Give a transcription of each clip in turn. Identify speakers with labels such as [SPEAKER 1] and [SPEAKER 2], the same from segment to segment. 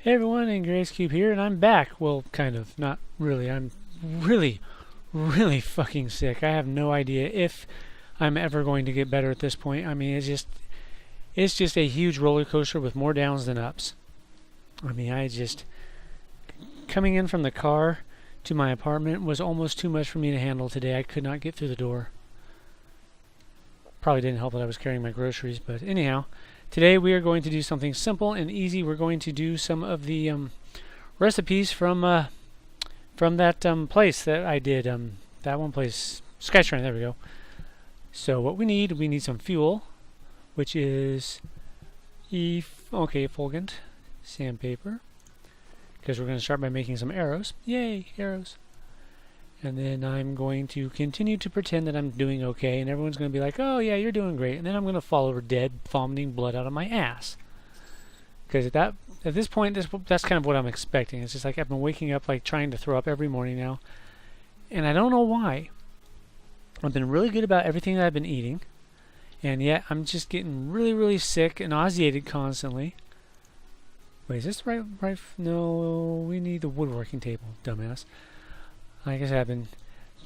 [SPEAKER 1] Hey everyone, and EQ2 here, and I'm back. Well, kind of. Not really. I'm really, really fucking sick. I have no idea if I'm ever going to get better at this point. I mean, it's just a huge roller coaster with more downs than ups. I mean, coming in from the car to my apartment was almost too much for me to handle today. I could not get through the door. Probably didn't help that I was carrying my groceries, but anyhow. Today we are going to do something simple and easy. We're going to do some of the recipes from that place that I did. That one place, Skytrain. There we go. So what we need some fuel, which is effulgent sandpaper, because we're going to start by making some arrows. Yay, arrows! And then I'm going to continue to pretend that I'm doing okay, and everyone's going to be like, oh yeah, you're doing great. And then I'm going to fall over dead, vomiting blood out of my ass. Because at this point, that's kind of what I'm expecting. It's just like I've been waking up like trying to throw up every morning now. And I don't know why. I've been really good about everything that I've been eating. And yet I'm just getting really, really sick and nauseated constantly. Wait, is this the right? No, we need the woodworking table, dumbass. Like I said, I've been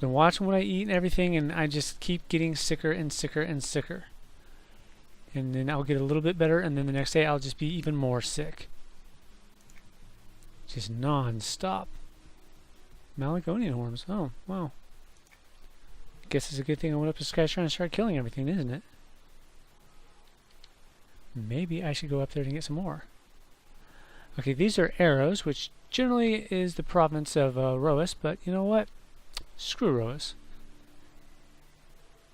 [SPEAKER 1] watching what I eat and everything, and I just keep getting sicker and sicker and sicker. And then I'll get a little bit better, and then the next day I'll just be even more sick. Just non-stop. Maligonian worms. Oh, wow. Guess it's a good thing I went up to Skytrain and started killing everything, isn't it? Maybe I should go up there and get some more. Okay, these are arrows, which generally is the province of Roas, but you know what? Screw Roas.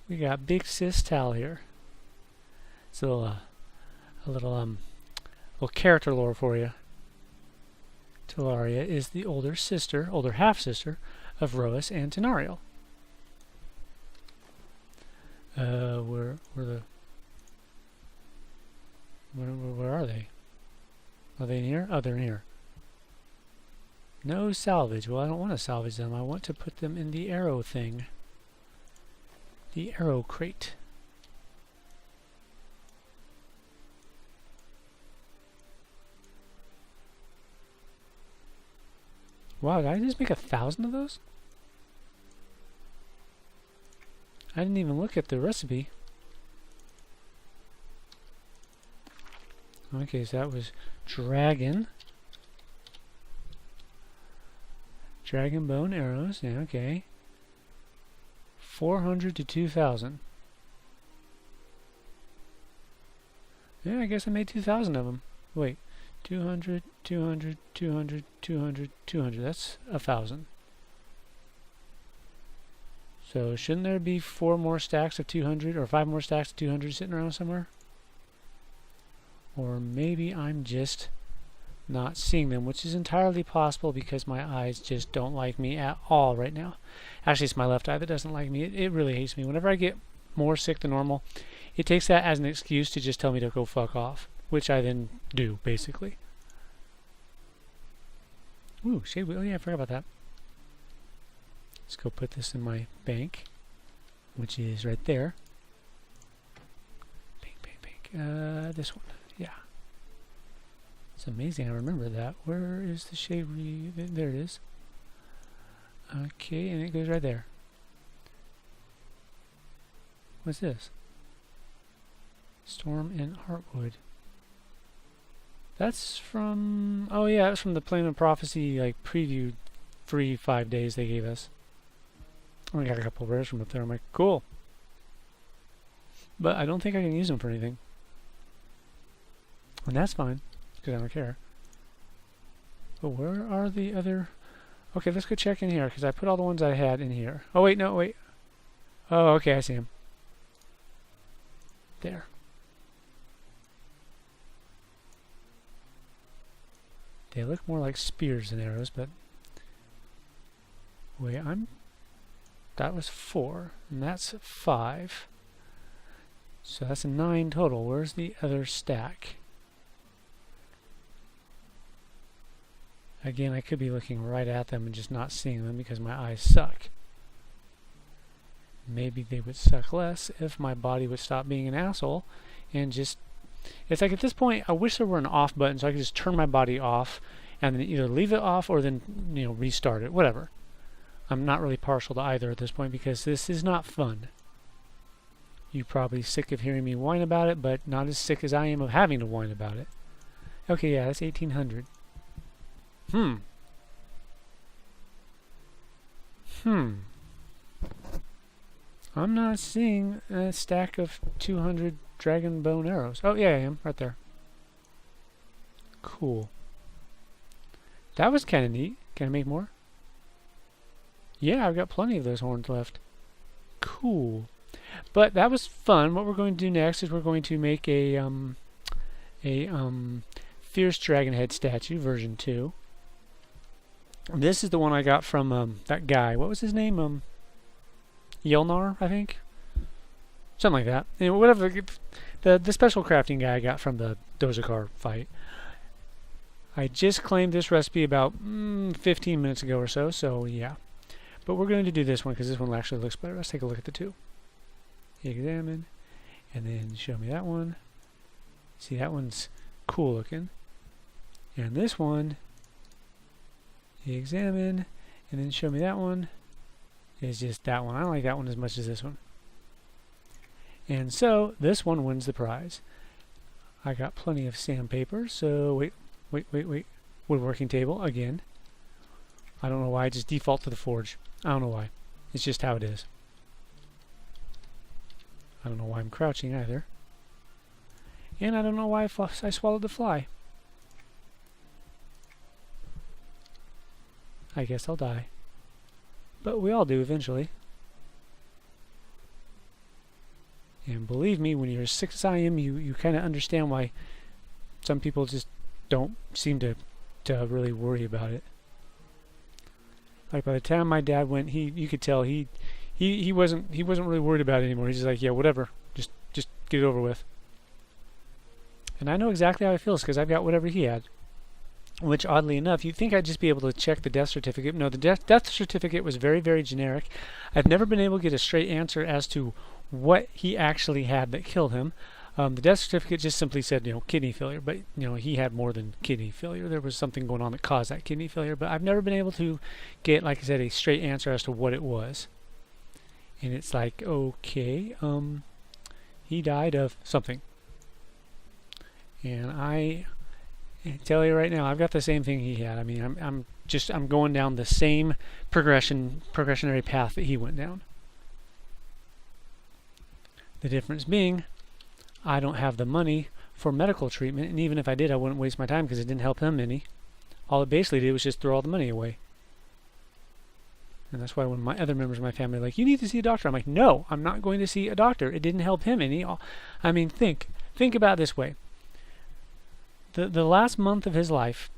[SPEAKER 1] We got Big Sis Tal here. It's a little character lore for you. Talaria is the older half-sister of Roas and Tenariel. Where are they? Are they in here? Oh, they're in here. No salvage. Well, I don't want to salvage them. I want to put them in the arrow thing. The arrow crate. Wow, did I just make 1,000 of those? I didn't even look at the recipe. Okay, so that was dragon bone arrows. Yeah, okay. 400 to 2,000. Yeah, I guess I made 2,000 of them. Wait, 200, 200, 200, 200, 200. That's 1,000. So shouldn't there be 4 more stacks of 200 or 5 more stacks of 200 sitting around somewhere? Or maybe I'm just not seeing them, which is entirely possible because my eyes just don't like me at all right now. Actually, it's my left eye that doesn't like me. It really hates me. Whenever I get more sick than normal, it takes that as an excuse to just tell me to go fuck off, which I then do, basically. Ooh, shade wheel. Oh, yeah, I forgot about that. Let's go put this in my bank, which is right there. Bank. This one. Yeah. It's amazing I remember that. Where is the shade? There it is. Okay, and it goes right there. What's this? Storm and Heartwood. That's from... Oh yeah, that's from the Plane of Prophecy like preview free 5 days they gave us. I got a couple of rares from up there. I'm like, cool. But I don't think I can use them for anything. And that's fine, because I don't care. But where are the other... Okay, let's go check in here, because I put all the ones I had in here. Oh, wait, no, wait. Oh, okay, I see them. There. They look more like spears than arrows, but... Wait, that was 4, and that's 5. So that's a 9 total. Where's the other stack? Again, I could be looking right at them and just not seeing them because my eyes suck. Maybe they would suck less if my body would stop being an asshole and just It's like at this point, I wish there were an off button so I could just turn my body off and then either leave it off or then, you know, restart it, whatever. I'm not really partial to either at this point because this is not fun. You're probably sick of hearing me whine about it, but not as sick as I am of having to whine about it. Okay, yeah, that's 1800. I'm not seeing a stack of 200 dragon bone arrows. Oh, yeah, I am. Right there. Cool. That was kind of neat. Can I make more? Yeah, I've got plenty of those horns left. Cool. But that was fun. What we're going to do next is we're going to make a fierce dragon head statue, version 2. This is the one I got from that guy. What was his name? Yelnar, I think. Something like that. You know, whatever. The special crafting guy I got from the Dozakar fight. I just claimed this recipe about 15 minutes ago or so, so yeah. But we're going to do this one because this one actually looks better. Let's take a look at the two. Examine, and then show me that one. See, that one's cool looking. And this one, examine, and then show me that one. Is just that one. I don't like that one as much as this one. And so, this one wins the prize. I got plenty of sandpaper, so wait. Woodworking table, again. I don't know why I just default to the forge. I don't know why. It's just how it is. I don't know why I'm crouching either. And I don't know why I swallowed the fly. I guess I'll die. But we all do eventually. And believe me, when you're as sick as I am, you kind of understand why some people just don't seem to really worry about it. Like by the time my dad went, you could tell he wasn't really worried about it anymore. He's just like, yeah, whatever, just get it over with. And I know exactly how he feels because I've got whatever he had. Which, oddly enough, you'd think I'd just be able to check the death certificate. No, the death certificate was very, very generic. I've never been able to get a straight answer as to what he actually had that killed him. The death certificate just simply said, you know, kidney failure. But, you know, he had more than kidney failure. There was something going on that caused that kidney failure. But I've never been able to get, like I said, a straight answer as to what it was. And it's like, okay, he died of something. And I tell you right now, I've got the same thing he had. I mean, I'm going down the same progressionary path that he went down. The difference being, I don't have the money for medical treatment, and even if I did, I wouldn't waste my time because it didn't help him any. All it basically did was just throw all the money away. And that's why when my other members of my family are like, you need to see a doctor, I'm like, no, I'm not going to see a doctor. It didn't help him any. I mean, think about it this way. The last month of his life,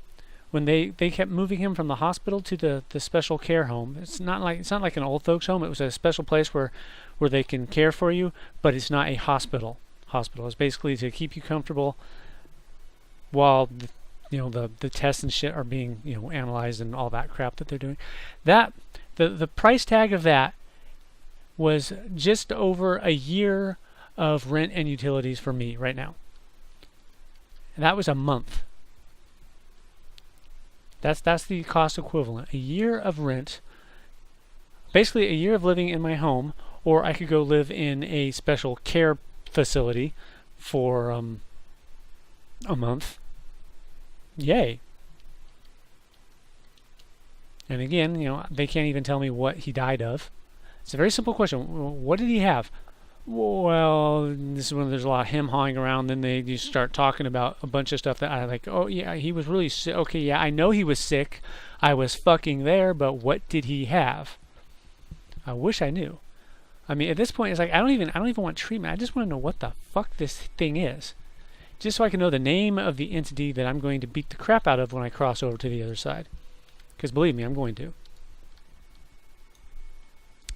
[SPEAKER 1] when they kept moving him from the hospital to the special care home, it's not like an old folks home. It was a special place where they can care for you, but it's not a hospital. Hospital is basically to keep you comfortable while the tests and shit are being analyzed and all that crap that they're doing. That the price tag of that was just over a year of rent and utilities for me right now. And that was a month. That's the cost equivalent. A year of rent, basically a year of living in my home, or I could go live in a special care facility for a month. Yay. And again, they can't even tell me what he died of. It's a very simple question. What did he have? Well, this is when there's a lot of hem-hawing around. Then they just start talking about a bunch of stuff that I like. Oh yeah, he was really sick. Okay, yeah, I know he was sick. I was fucking there, but what did he have? I wish I knew. I mean, at this point, it's like I don't even want treatment. I just want to know what the fuck this thing is, just so I can know the name of the entity that I'm going to beat the crap out of when I cross over to the other side. Because believe me, I'm going to.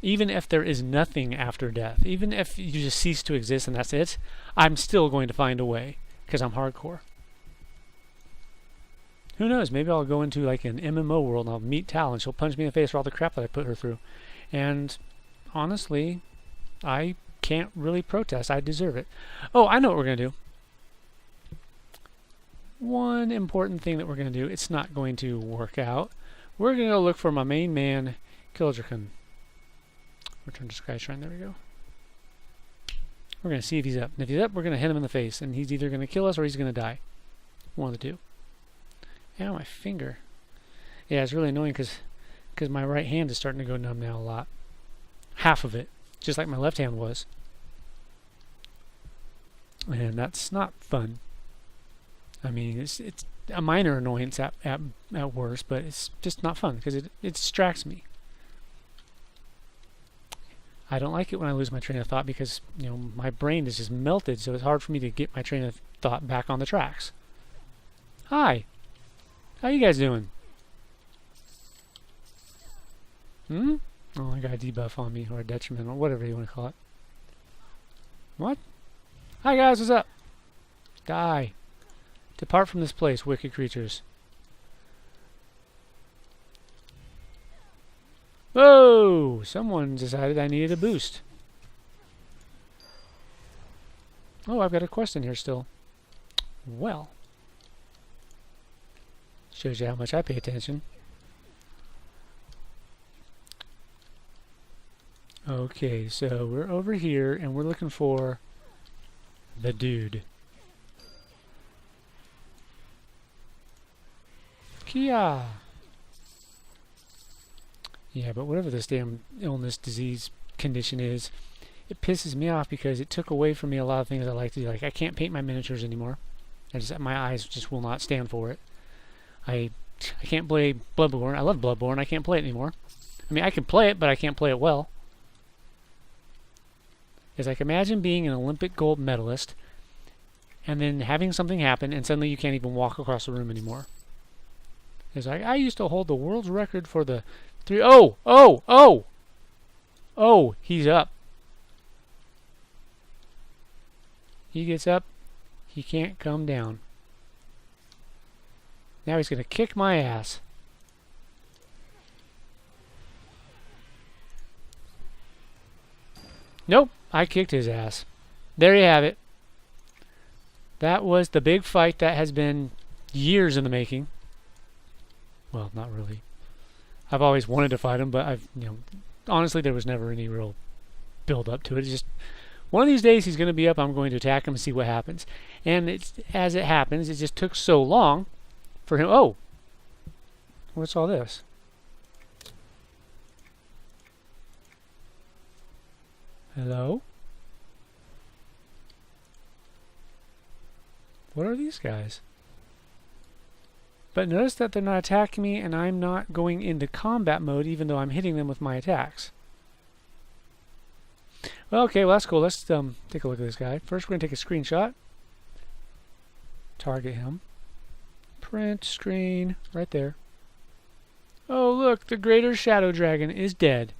[SPEAKER 1] Even if there is nothing after death, even if you just cease to exist and that's it, I'm still going to find a way, because I'm hardcore. Who knows, maybe I'll go into like an MMO world and I'll meet Tal and she'll punch me in the face for all the crap that I put her through. And honestly, I can't really protest. I deserve it. Oh, I know what we're going to do. one important thing that we're going to do. It's not going to work out. We're going to go look for my main man, Kildrican. Return to Sky Shrine. There we go. We're going to see if he's up. And if he's up, we're going to hit him in the face. And he's either going to kill us or he's going to die. One of the two. Ow, my finger. Yeah, it's really annoying because my right hand is starting to go numb now a lot. Half of it. Just like my left hand was. And that's not fun. I mean, it's a minor annoyance at worst, but it's just not fun because it distracts me. I don't like it when I lose my train of thought because, you know, my brain is just melted, so it's hard for me to get my train of thought back on the tracks. Hi. How you guys doing? Oh, I got a debuff on me, or a detriment, or whatever you want to call it. What? Hi guys, what's up? Die. Depart from this place, wicked creatures. Whoa! Someone decided I needed a boost. Oh, I've got a quest in here still. Well. Shows you how much I pay attention. Okay, so we're over here and we're looking for the dude. Kia! Yeah, but whatever this damn illness, disease, condition is, it pisses me off because it took away from me a lot of things I like to do. Like, I can't paint my miniatures anymore. My eyes just will not stand for it. I can't play Bloodborne. I love Bloodborne. I can't play it anymore. I mean, I can play it, but I can't play it well. It's like, imagine being an Olympic gold medalist and then having something happen and suddenly you can't even walk across the room anymore. It's like, I used to hold the world's record for the three... Oh! Oh! Oh! Oh! He's up. He gets up. He can't come down. Now he's going to kick my ass. Nope. I kicked his ass. There you have it. That was the big fight that has been years in the making. Well, not really. I've always wanted to fight him, but honestly, there was never any real build up to it. It's just one of these days he's going to be up. I'm going to attack him and see what happens. And as it happens, it just took so long for him. Oh, what's all this? Hello? What are these guys? But notice that they're not attacking me and I'm not going into combat mode even though I'm hitting them with my attacks. Well, okay, well that's cool. Let's take a look at this guy. First we're going to take a screenshot. Target him. Print screen right there. Oh look, the greater shadow dragon is dead.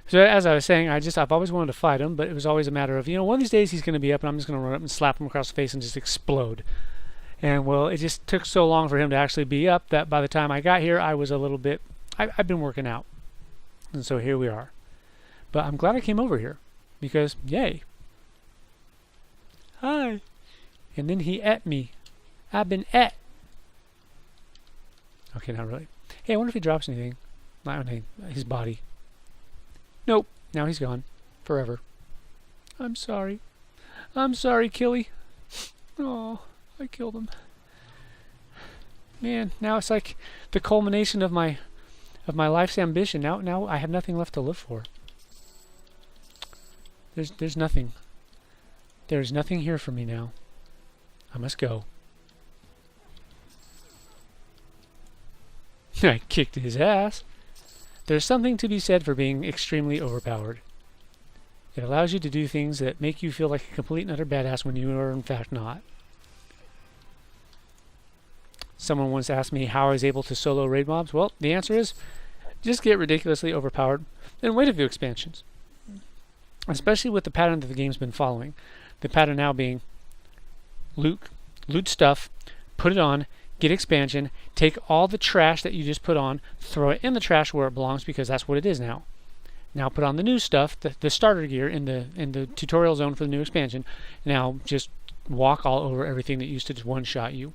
[SPEAKER 1] So as I was saying, I've always wanted to fight him, but it was always a matter of, one of these days he's going to be up and I'm just going to run up and slap him across the face and just explode. And well, it just took so long for him to actually be up that by the time I got here, I was a little bit... I've been working out. And so here we are. But I'm glad I came over here. Because, yay. Hi. And then he ate me. I've been ate. Okay, not really. Hey, I wonder if he drops anything. Not his body. Nope. Now he's gone. Forever. I'm sorry. I'm sorry, Killy. Oh... I killed him. Man, now it's like the culmination of my life's ambition. Now I have nothing left to live for. There's nothing. There's nothing here for me now. I must go. I kicked his ass. There's something to be said for being extremely overpowered. It allows you to do things that make you feel like a complete and utter badass when you are in fact not. Someone once asked me how I was able to solo raid mobs. Well, the answer is just get ridiculously overpowered and wait a few expansions. Especially with the pattern that the game's been following. The pattern now being loot stuff, put it on, get expansion, take all the trash that you just put on, throw it in the trash where it belongs because that's what it is now. Now put on the new stuff, the starter gear in the tutorial zone for the new expansion. Now just walk all over everything that used to just one-shot you.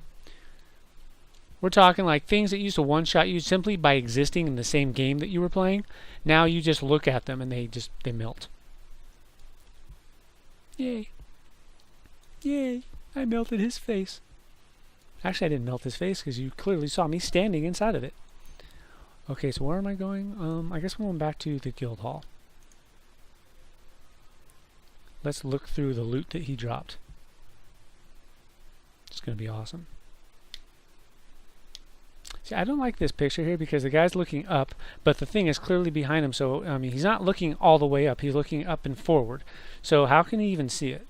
[SPEAKER 1] We're talking like things that used to one-shot you simply by existing in the same game that you were playing. Now you just look at them and they melt. Yay. Yay. I melted his face. Actually, I didn't melt his face because you clearly saw me standing inside of it. Okay, so where am I going? I guess I'm going back to the guild hall. Let's look through the loot that he dropped. It's going to be awesome. See, I don't like this picture here because the guy's looking up, but the thing is clearly behind him. So, I mean, he's not looking all the way up. He's looking up and forward. So how can he even see it?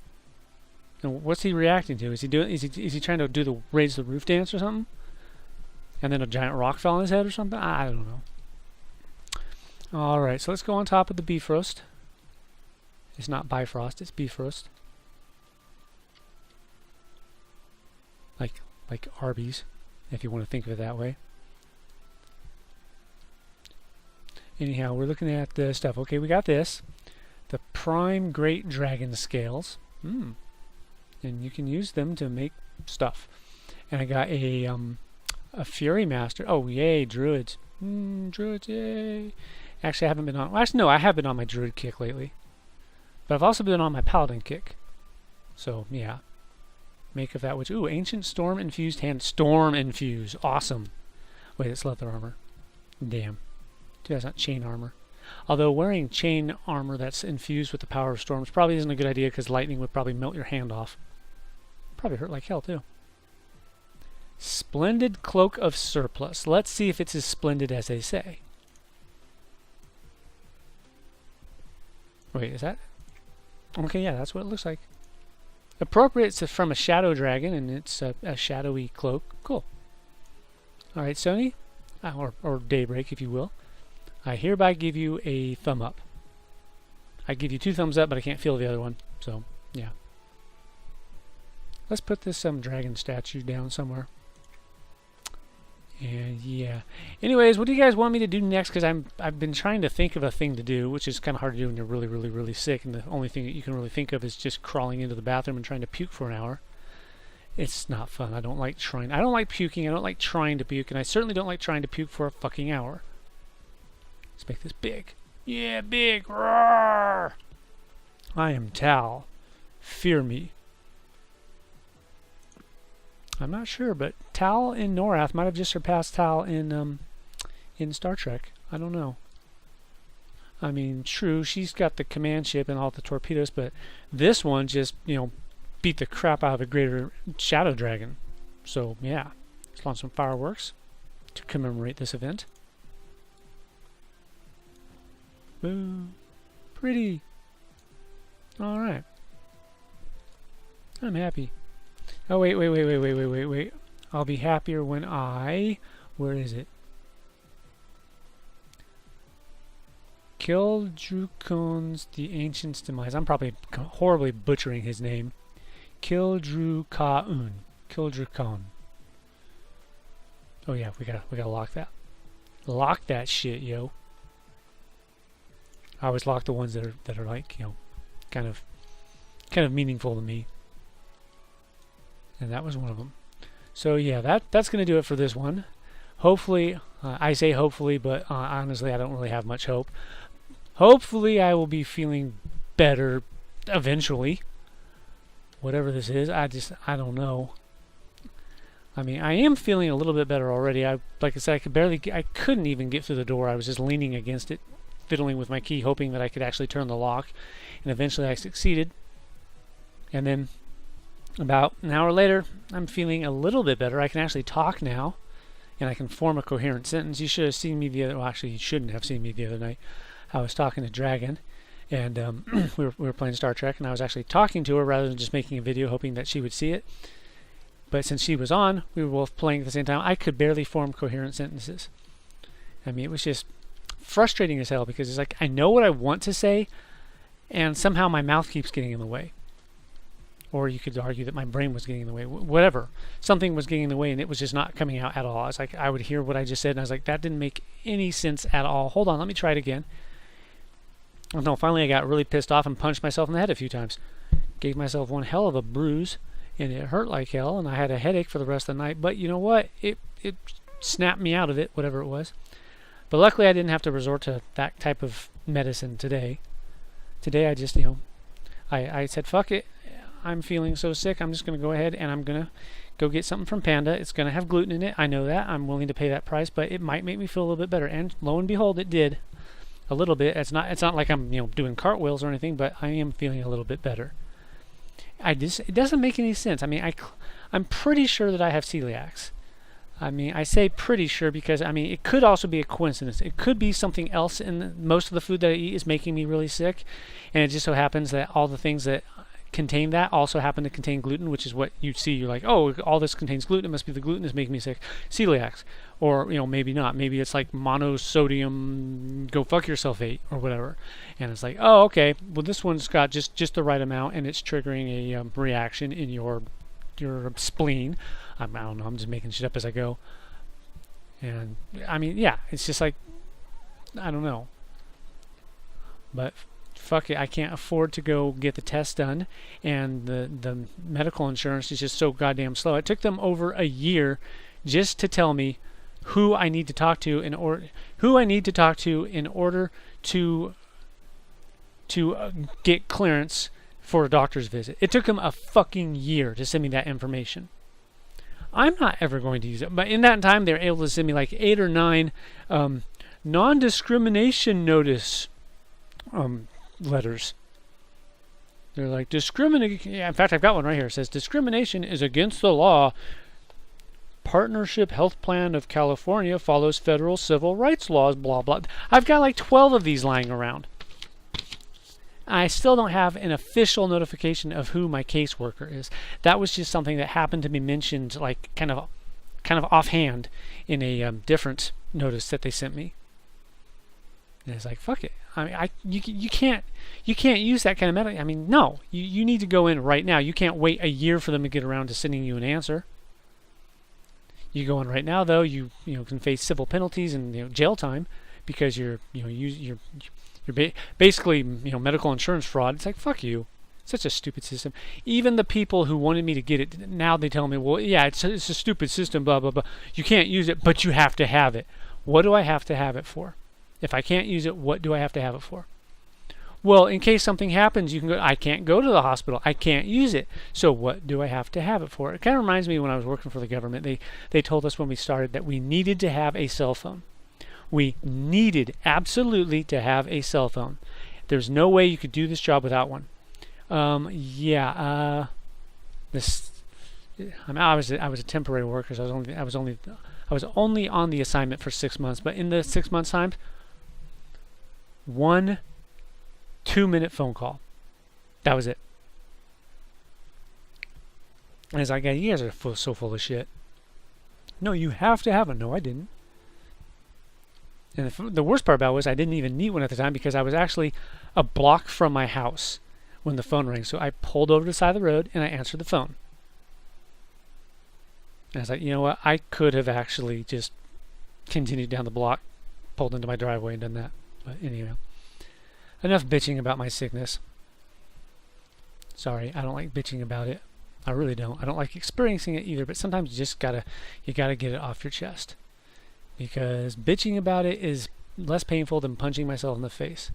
[SPEAKER 1] And what's he reacting to? Is he trying to do the raise the roof dance or something? And then a giant rock fell on his head or something? I don't know. Alright, so let's go on top of the Bifrost. It's not Bifrost, it's Bifrost. Like Arby's, if you want to think of it that way. Anyhow, we're looking at the stuff. Okay, we got this. The Prime Great Dragon Scales. And you can use them to make stuff. And I got a Fury Master. Oh, yay, Druids. Druids, yay. Actually, I haven't been on... Well, actually, no, I have been on my Druid kick lately. But I've also been on my Paladin kick. So, yeah. Make of that which... Ooh, Ancient Storm Infused Hand. Storm Infused. Awesome. Wait, it's leather armor. Damn. Dude, that's not chain armor. Although wearing chain armor that's infused with the power of storms probably isn't a good idea because lightning would probably melt your hand off. Probably hurt like hell, too. Splendid Cloak of Surplus. Let's see if it's as splendid as they say. Wait, is that... Okay, yeah, that's what it looks like. Appropriate from a shadow dragon, and it's a shadowy cloak. Cool. Alright, Sony, or Daybreak, if you will. I hereby give you a thumb up. I give you 2 thumbs up, but I can't feel the other one. So, yeah. Let's put this dragon statue down somewhere. And yeah. Anyways, what do you guys want me to do next? Because I've been trying to think of a thing to do, which is kind of hard to do when you're really, really, really sick, and the only thing that you can really think of is just crawling into the bathroom and trying to puke for an hour. It's not fun. I don't like trying. I don't like puking. I don't like trying to puke, and I certainly don't like trying to puke for a fucking hour. Let's make this big. Yeah, big. Roar! I am Tal. Fear me. I'm not sure, but Tal in Norath might have just surpassed Tal in Star Trek. I don't know. I mean, true, she's got the command ship and all the torpedoes, but this one just, you know, beat the crap out of a greater shadow dragon. So, yeah. Let's launch some fireworks to commemorate this event. Boom. Pretty. Alright. I'm happy. Oh, wait. I'll be happier when I... Where is it? Kildrukon's The Ancient's Demise. I'm probably horribly butchering his name. Kildrukon. Oh yeah, we gotta lock that. Lock that shit, yo. I always lock the ones that are like, you know, kind of meaningful to me. And that was one of them. So yeah, that's going to do it for this one. Hopefully, I say hopefully, but honestly I don't really have much hope. Hopefully I will be feeling better eventually. Whatever this is, I don't know. I mean, I am feeling a little bit better already. Like I said, I couldn't even get through the door. I was just leaning against it, fiddling with my key, hoping that I could actually turn the lock. And eventually I succeeded. And then about an hour later, I'm feeling a little bit better. I can actually talk now, and I can form a coherent sentence. You should have seen me well, actually, you shouldn't have seen me the other night. I was talking to Dragon, and we were playing Star Trek, and I was actually talking to her rather than just making a video hoping that she would see it. But since she was on, we were both playing at the same time. I could barely form coherent sentences. I mean, it was just frustrating as hell because it's like I know what I want to say, and somehow my mouth keeps getting in the way. Or you could argue that my brain was getting in the way. Whatever. Something was getting in the way, and it was just not coming out at all. I was like, I would hear what I just said, and I was like, that didn't make any sense at all. Hold on, let me try it again. No, finally I got really pissed off and punched myself in the head a few times. Gave myself one hell of a bruise, and it hurt like hell, and I had a headache for the rest of the night. But you know what? It snapped me out of it, whatever it was. But luckily, I didn't have to resort to that type of medicine today. Today, I just, I said, fuck it. I'm feeling so sick. I'm just going to go ahead and I'm going to go get something from Panda. It's going to have gluten in it. I know that. I'm willing to pay that price, but it might make me feel a little bit better. And lo and behold, it did. A little bit. It's not like I'm, doing cartwheels or anything, but I am feeling a little bit better. It doesn't make any sense. I mean, I'm pretty sure that I have celiacs. I mean, I say pretty sure because, it could also be a coincidence. It could be something else in most of the food that I eat is making me really sick. And it just so happens that all the things that contain that also happen to contain gluten, which is what you see. You're like, oh, all this contains gluten. It must be the gluten that's making me sick. Celiacs. Or, maybe not. Maybe it's like monosodium go fuck yourself 8 or whatever. And it's like, oh, okay. Well, this one's got just the right amount and it's triggering a reaction in your spleen. I don't know. I'm just making shit up as I go. And, yeah. It's just like, I don't know. But fuck it, I can't afford to go get the test done, and the medical insurance is just so goddamn slow. It took them over a year just to tell me who I need to talk to in order to get clearance for a doctor's visit. It took them a fucking year to send me that information. I'm not ever going to use it, but in that time they were able to send me like 8 or 9 non-discrimination notice letters. They're like, yeah, in fact, I've got one right here. It says, discrimination is against the law. Partnership Health Plan of California follows federal civil rights laws, blah, blah. I've got like 12 of these lying around. I still don't have an official notification of who my caseworker is. That was just something that happened to be mentioned, like kind of offhand in a different notice that they sent me. And it's like, fuck it. You can't use that kind of method. No. You need to go in right now. You can't wait a year for them to get around to sending you an answer. You go in right now, though. You can face civil penalties and jail time because you're basically medical insurance fraud. It's like, fuck you. Such a stupid system. Even the people who wanted me to get it, now they tell me, well, yeah, it's a stupid system, blah, blah, blah. You can't use it, but you have to have it. What do I have to have it for? If I can't use it, what do I have to have it for? Well, in case something happens, I can't go to the hospital. I can't use it. So what do I have to have it for? It kind of reminds me when I was working for the government. They told us when we started that we needed to have a cell phone. We needed absolutely to have a cell phone. There's no way you could do this job without one. I was a temporary worker, so I was only on the assignment for 6 months. But in the 6 months time, 1 2-minute phone call. That was it. And it's like, you guys are so full of shit. No, you have to have it. No, I didn't. And the worst part about it was I didn't even need one at the time because I was actually a block from my house when the phone rang. So I pulled over to the side of the road and I answered the phone. And I was like, you know what? I could have actually just continued down the block, pulled into my driveway and done that. But anyway, enough bitching about my sickness. Sorry, I don't like bitching about it. I really don't. I don't like experiencing it either, but sometimes you just gotta get it off your chest. Because bitching about it is less painful than punching myself in the face.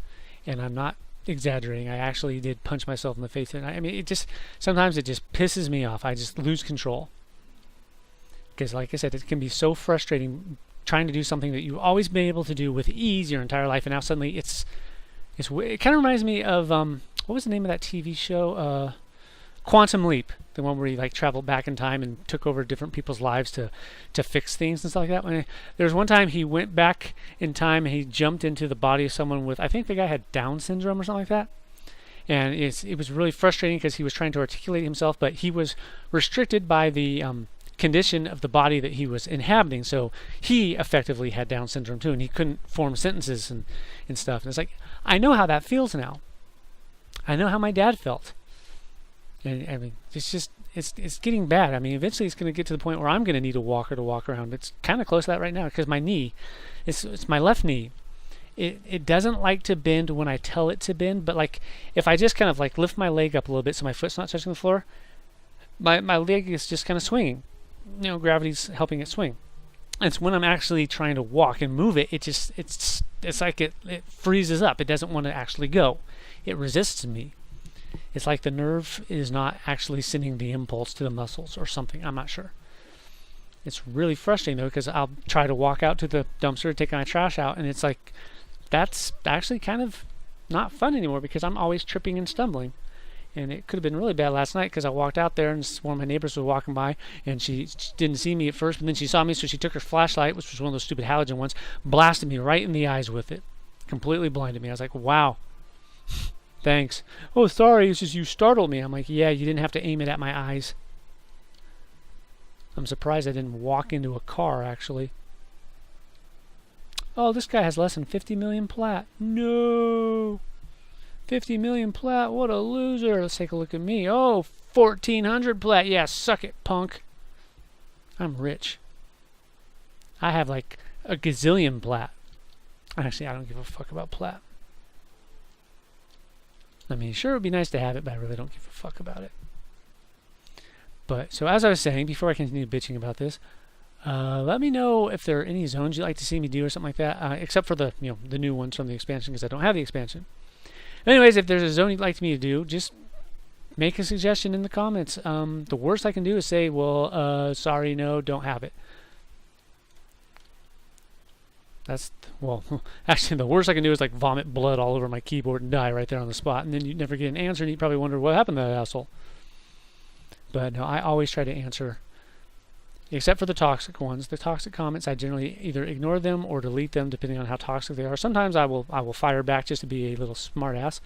[SPEAKER 1] And I'm not exaggerating. I actually did punch myself in the face. And sometimes it just pisses me off. I just lose control. Because like I said, it can be so frustrating trying to do something that you've always been able to do with ease your entire life, and now suddenly it kind of reminds me of what was the name of that TV show? Quantum Leap, the one where he like traveled back in time and took over different people's lives to fix things and stuff like that. There was one time he went back in time and he jumped into the body of someone with, I think the guy had Down syndrome or something like that. And it was really frustrating because he was trying to articulate himself, but he was restricted by the condition of the body that he was inhabiting. So he effectively had Down syndrome too, and he couldn't form sentences and stuff. And it's like, I know how that feels now. I know how my dad felt. And it's getting bad. Eventually it's going to get to the point where I'm going to need a walker to walk around. It's kind of close to that right now because my knee, it's my left knee. It doesn't like to bend when I tell it to bend, but like if I just kind of like lift my leg up a little bit so my foot's not touching the floor, my leg is just kind of swinging. You know, gravity's helping it swing. It's when I'm actually trying to walk and move it, it's like it freezes up. It doesn't want to actually go. It resists me. It's like the nerve is not actually sending the impulse to the muscles or something. I'm not sure. It's really frustrating though, because I'll try to walk out to the dumpster, take my trash out, and it's like that's actually kind of not fun anymore because I'm always tripping and stumbling. And it could have been really bad last night because I walked out there and one of my neighbors was walking by and she didn't see me at first, but then she saw me, so she took her flashlight, which was one of those stupid halogen ones, blasted me right in the eyes with it. Completely blinded me. I was like, wow. Thanks. Oh, sorry, it's just you startled me. I'm like, yeah, you didn't have to aim it at my eyes. I'm surprised I didn't walk into a car, actually. Oh, this guy has less than 50 million plat. No. 50 million plat, what a loser. Let's take a look at me. Oh, 1,400 plat. Yeah, suck it, punk. I'm rich. I have like a gazillion plat. Actually, I don't give a fuck about plat. I mean, sure, it would be nice to have it, but I really don't give a fuck about it. But, so as I was saying, before I continue bitching about this, let me know if there are any zones you'd like to see me do or something like that, except for the, the new ones from the expansion, because I don't have the expansion. Anyways, if there's a zone you'd like me to do, just make a suggestion in the comments. The worst I can do is say, well, sorry, no, don't have it. That's, well, actually the worst I can do is like vomit blood all over my keyboard and die right there on the spot, and then you'd never get an answer, and you'd probably wonder what happened to that asshole. But no, I always try to answer, except for the toxic ones. The toxic comments, I generally either ignore them or delete them depending on how toxic they are. Sometimes I will fire back just to be a little smart ass,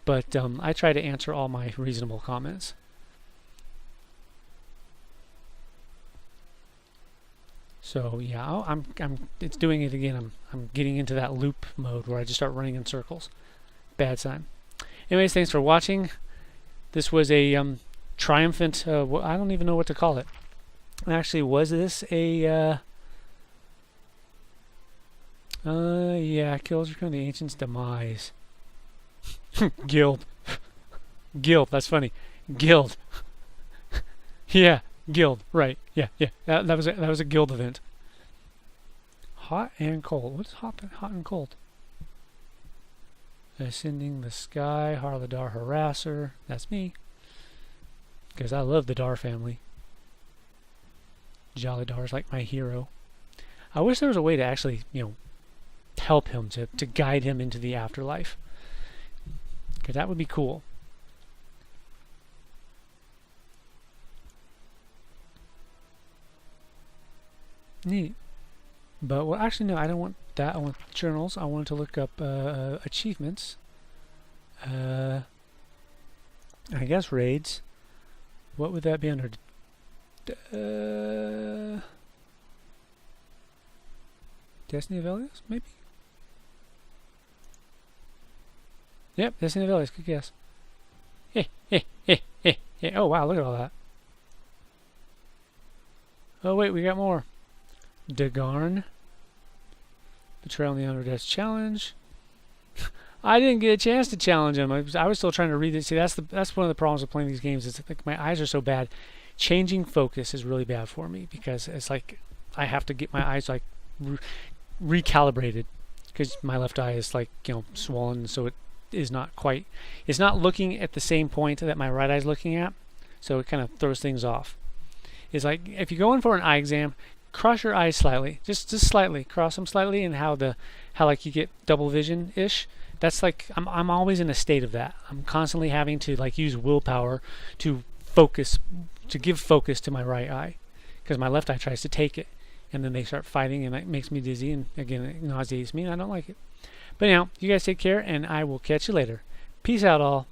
[SPEAKER 1] but I try to answer all my reasonable comments. So yeah, it's doing it again. I'm getting into that loop mode where I just start running in circles. Bad sign. Anyways, thanks for watching. This was a triumphant. I don't even know what to call it. Actually, was this a yeah, kills from the ancient's demise. Guild. Guild, that's funny. Guild. Yeah, guild, right. Yeah. That was a guild event. Hot and cold. What is hot and cold? Ascending the sky, Harladar harasser. That's me. Because I love the Dar family. Jolly Dar's like my hero. I wish there was a way to actually, help him, to guide him into the afterlife. Because that would be cool. Neat. But, well, actually, no, I don't want that. I want journals. I wanted to look up achievements. I guess raids. What would that be under? Destiny of Elios, maybe? Yep, Destiny of Elios, good guess. Oh, wow, look at all that. Oh, wait, we got more. Dagarn. Betrayal in the Underdeath Challenge. I didn't get a chance to challenge him. I was still trying to read it. See, that's one of the problems with playing these games. Is like my eyes are so bad. Changing focus is really bad for me because it's like I have to get my eyes like recalibrated because my left eye is like swollen, so it is not quite. It's not looking at the same point that my right eye is looking at, so it kind of throws things off. It's like if you go in for an eye exam, cross your eyes slightly, just slightly, cross them slightly, and how like you get double vision ish. That's like I'm always in a state of that. I'm constantly having to like use willpower to focus, to give focus to my right eye, because my left eye tries to take it, and then they start fighting, and that makes me dizzy, and again it nauseates me, and I don't like it. But anyhow, you guys take care, and I will catch you later. Peace out, all.